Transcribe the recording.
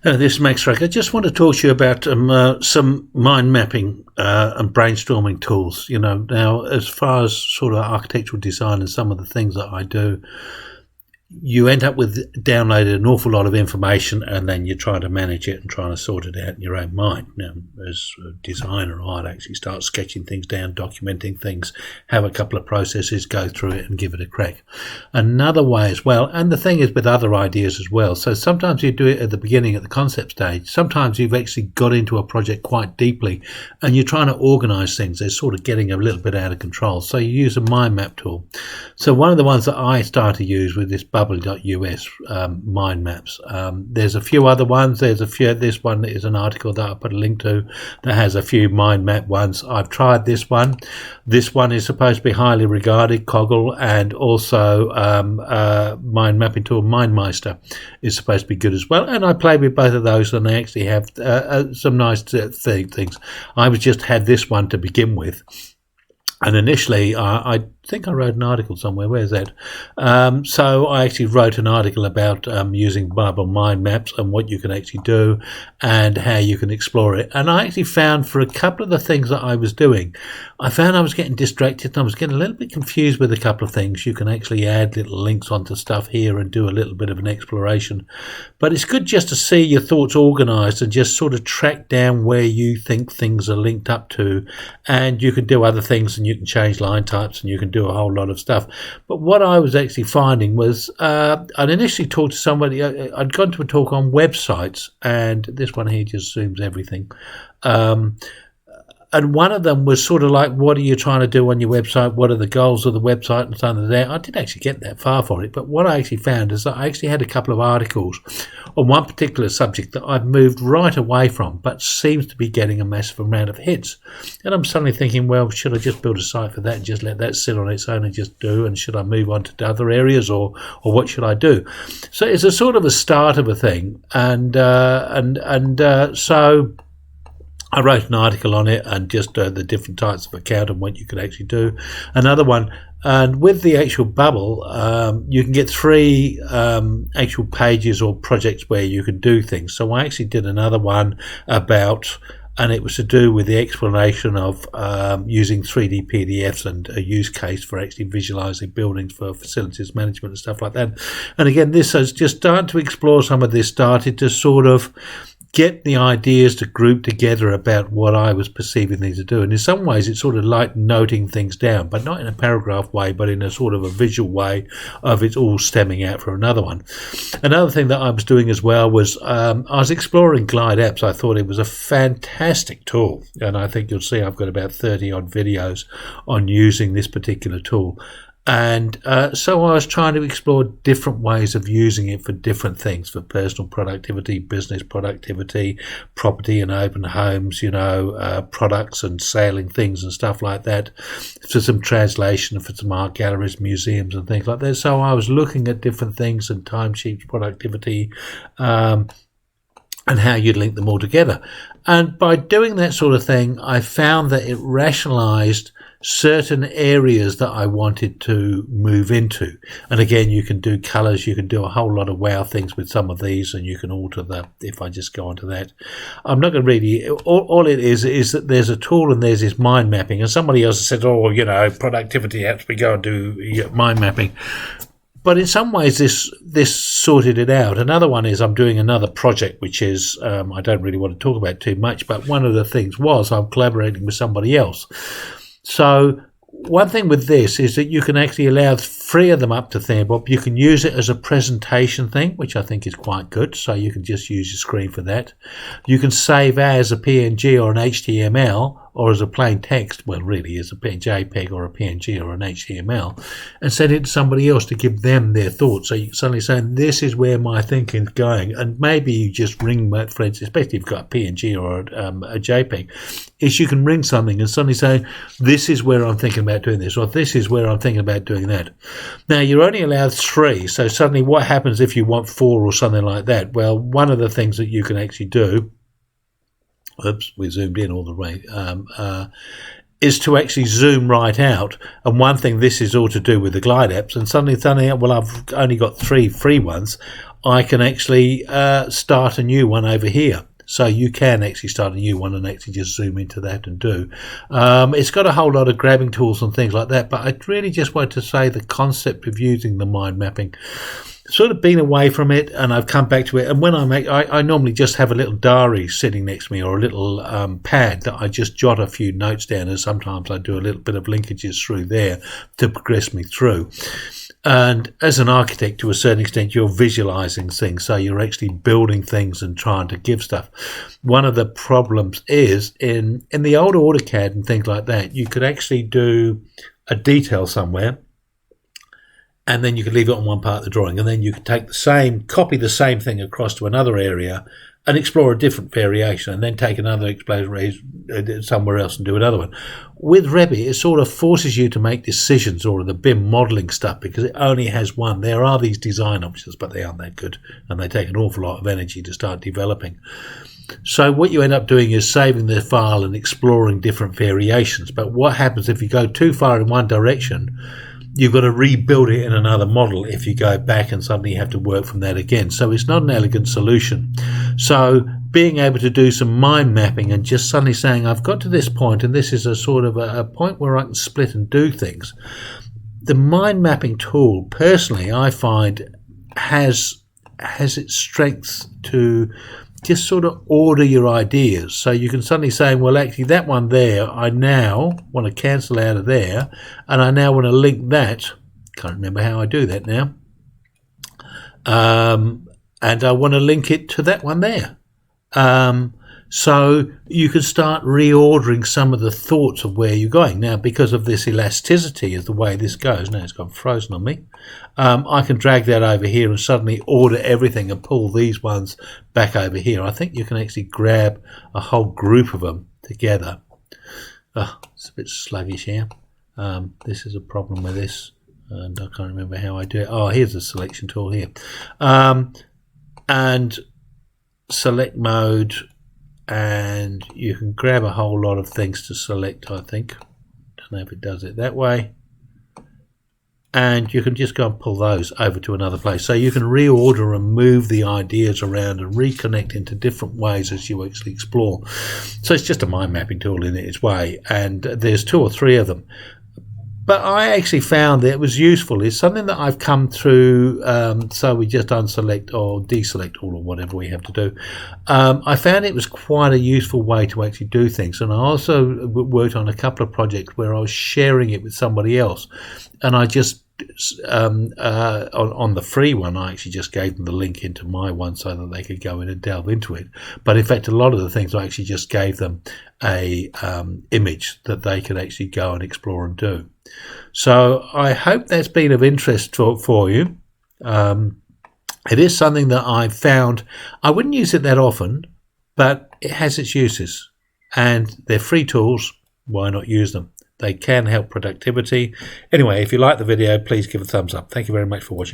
This is Max Rack. I just want to talk to you about some mind mapping and brainstorming tools. Now, as far as sort of architectural design and some of the things that I do, you end up with downloading an awful lot of information, and then you're trying to manage it and trying to sort it out in your own mind. Now, as a designer, I'd actually start sketching things down, documenting things, have a couple of processes, go through it and give it a crack. Another way as well, and the thing is with other ideas as well, so sometimes you do it at the beginning, at the concept stage. Sometimes you've actually got into a project quite deeply and you're trying to organize things. They're sort of getting a little bit out of control. So you use a mind map tool. So one of the ones that I start to use with this bubbly.us mind maps. There's a few other ones. This one is an article that I put a link to that has a few mind map ones. I've tried this one. This one is supposed to be highly regarded, Coggle, and also mind mapping tool Mindmeister is supposed to be good as well. And I played with both of those, and they actually have some nice things. I just had this one to begin with. And initially, I think I wrote an article somewhere. Where's that? So I actually wrote an article about using bubble mind maps and what you can actually do and how you can explore it. And I actually found for a couple of the things that I was doing, I found I was getting distracted and I was getting a little bit confused with a couple of things. You can actually add little links onto stuff here and do a little bit of an exploration. But it's good just to see your thoughts organized and just sort of track down where you think things are linked up to. And you can do other things, and you can change line types, and you can do a whole lot of stuff. But what I was actually finding was I'd initially talked to somebody. I'd gone to a talk on websites, and this one here just zooms everything. And one of them was sort of like, what are you trying to do on your website? What are the goals of the website and something like that? I didn't actually get that far for it. But what I actually found is that I actually had a couple of articles on one particular subject that I've moved right away from, but seems to be getting a massive amount of hits. And I'm suddenly thinking, well, should I just build a site for that and just let that sit on its own and just do? And should I move on to other areas, or what should I do? So it's a sort of a start of a thing. And so I wrote an article on it and just the different types of account and what you could actually do. Another one, and with the actual bubble, you can get 3 actual pages or projects where you can do things. So I actually did another one about, and it was to do with the explanation of using 3D PDFs and a use case for actually visualizing buildings for facilities management and stuff like that. And again, this has just started to explore some of this, started to sort of get the ideas to group together about what I was perceiving things to do. And in some ways, it's sort of like noting things down, but not in a paragraph way, but in a sort of a visual way of it all stemming out for another one. Another thing that I was doing as well was I was exploring Glide Apps. I thought it was a fantastic tool. And I think you'll see I've got about 30 odd videos on using this particular tool. And so I was trying to explore different ways of using it for different things, for personal productivity, business productivity, property and open homes, products and selling things and stuff like that, for some translation, for some art galleries, museums and things like that. So I was looking at different things and timesheets, productivity, and how you'd link them all together. And by doing that sort of thing, I found that it rationalized certain areas that I wanted to move into. And again, you can do colors, you can do a whole lot of wow things with some of these, and you can alter if I just go onto that. I'm not going to really, all it is that there's a tool and there's this mind mapping. And somebody else said, productivity apps, we go and do mind mapping. But in some ways, this sorted it out. Another one is I'm doing another project, which is, I don't really want to talk about too much, but one of the things was I'm collaborating with somebody else. So one thing with this is that you can actually allow 3 of them up to Thingbob. You can use it as a presentation thing, which I think is quite good. So you can just use your screen for that. You can save as a PNG or an HTML, or as a plain text, well, really as a JPEG or a PNG or an HTML, and send it to somebody else to give them their thoughts. So you suddenly say, this is where my thinking's going. And maybe you just ring, for instance, especially if you've got a PNG or a JPEG, is you can ring something and suddenly say, this is where I'm thinking about doing this, or this is where I'm thinking about doing that. Now, you're only allowed 3, so suddenly what happens if you want 4 or something like that? Well, one of the things that you can actually do, oops, we zoomed in all the way, is to actually zoom right out. And one thing, this is all to do with the Glide apps, and suddenly, well, I've only got 3 free ones. I can actually start a new one over here. So you can actually start a new one and actually just zoom into that and do. It's got a whole lot of grabbing tools and things like that, but I really just wanted to say the concept of using the mind mapping, sort of been away from it, and I've come back to it. And when I normally just have a little diary sitting next to me, or a little pad that I just jot a few notes down, and sometimes I do a little bit of linkages through there to progress me through. And as an architect, to a certain extent, you're visualizing things, so you're actually building things and trying to give stuff. One of the problems is in the old AutoCAD and things like that, you could actually do a detail somewhere, and then you could leave it on one part of the drawing, and then you could take copy the same thing across to another area and explore a different variation, and then take another exploration somewhere else and do another one. With Revit, it sort of forces you to make decisions, or the BIM modeling stuff, because it only has one. There are these design options, but they aren't that good, and they take an awful lot of energy to start developing. So what you end up doing is saving the file and exploring different variations. But what happens if you go too far in one direction? You've got to rebuild it in another model if you go back, and suddenly you have to work from that again. So it's not an elegant solution. So being able to do some mind mapping and just suddenly saying, I've got to this point, and this is a sort of a point where I can split and do things. The mind mapping tool, personally, I find has its strengths to just sort of order your ideas. So you can suddenly say, well, actually that one there, I now want to cancel out of there, and I now want to link that. Can't remember how I do that now. And I want to link it to that one there. So you can start reordering some of the thoughts of where you're going. Now, because of this elasticity of the way this goes, now it's gone frozen on me, I can drag that over here and suddenly order everything and pull these ones back over here. I think you can actually grab a whole group of them together. Oh, it's a bit sluggish here. This is a problem with this, and I can't remember how I do it. Oh, here's the selection tool here. And select mode, and you can grab a whole lot of things to select, I think. Don't know if it does it that way. And you can just go and pull those over to another place. So you can reorder and move the ideas around and reconnect into different ways as you actually explore. So it's just a mind mapping tool in its way, and there's 2 or 3 of them. But I actually found that it was useful. It's something that I've come through, so we just unselect or deselect all, or whatever we have to do. I found it was quite a useful way to actually do things. And I also worked on a couple of projects where I was sharing it with somebody else. And I just, on the free one, I actually just gave them the link into my one so that they could go in and delve into it. But in fact, a lot of the things I actually just gave them a image that they could actually go and explore and do. So I hope that's been of interest for you. It is something that I've found. I wouldn't use it that often, but it has its uses, and they're free tools. Why not use them? They can help productivity. Anyway, if you like the video, please give it a thumbs up. Thank you very much for watching.